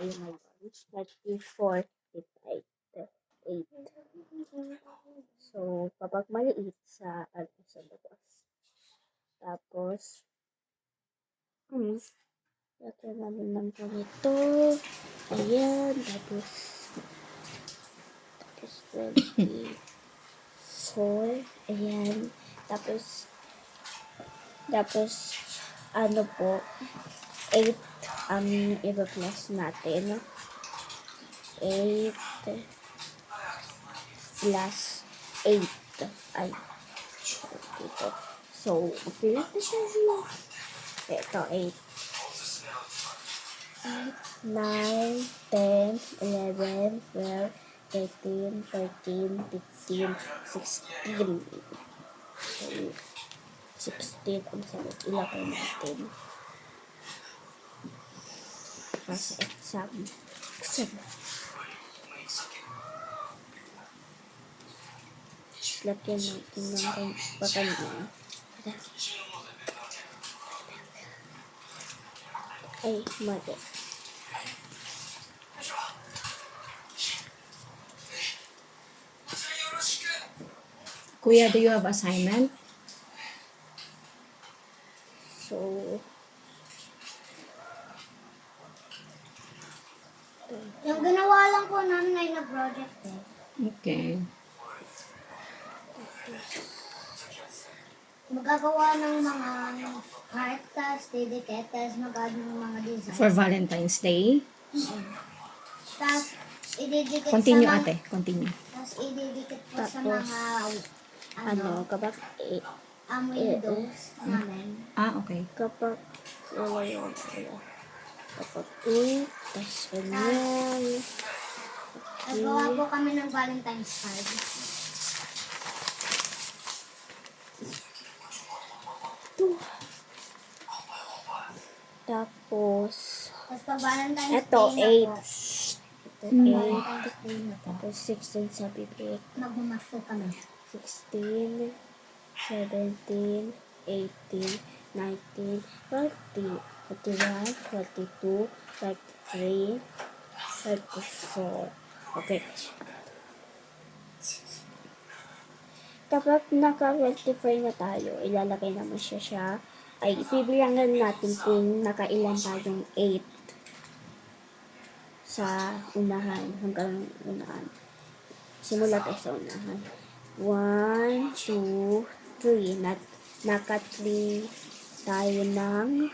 tayo ngayon. 34 divide 8. So, kapag maliit sa labas. Tapos, lagyan namin ng ganito. Ayan. Tapos 24. Ayan. Tapos, ano po, 8 ang i-plus natin. 8 plus 8. Ay, dito. So, upilat na siya. Ito, 8. 9, 10, 11, 12, 13, 14, 15, 16. So, 16 ang sagot. Ilagay natin. Para sa exam. Lagyan natin ng pakanya. Ay, mali. Kuya, do you have assignment? So, yung ginawa lang po namin ay na project eh. Okay. Magagawa ng mga cartas, dedicatas, magagawa ng mga design. For Valentine's Day. Tapos, ididikit Continue sa mga, ate, continue. tapos ididikit po sa Tapos, mga kapag windows namin. Ah, okay. kapag 8, tas ganyan. Nagawa po kami ng Valentine's card. Tapos, Tapos pag Valentine's ito, Day 8. na po, Ito, 8. Valentine's Day na po, Tapos, 16 sa bibig. magbumas po kami. 16, 17, 18, 19, 20, 21, 22, 23, 24. Okay. Kapag naka-25 na tayo, ilalagay naman siya ay ibibilangan natin kung nakailan tayong 8 sa unahan hanggang unahan. Simula tayo sa unahan. 1, 2, 3. Naka-3 tayo ng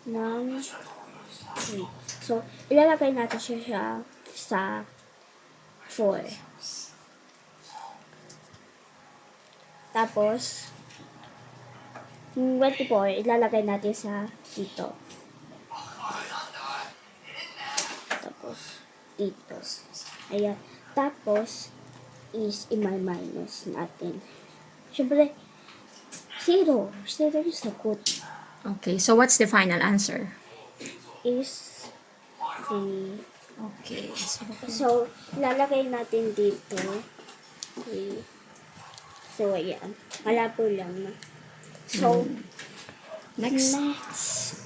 3. So, ilalagay natin siya sa 4. Tapos, yung 24, ilalagay natin sa dito. Tapos, dito. Ayan. Tapos, is i-minus natin. Siyempre, 0. 0 yung sagot. Okay, so what's the final answer? Is 3. Okay, So, lalagay natin dito. 3. So, ayan. Malabo lang na. So, next. next.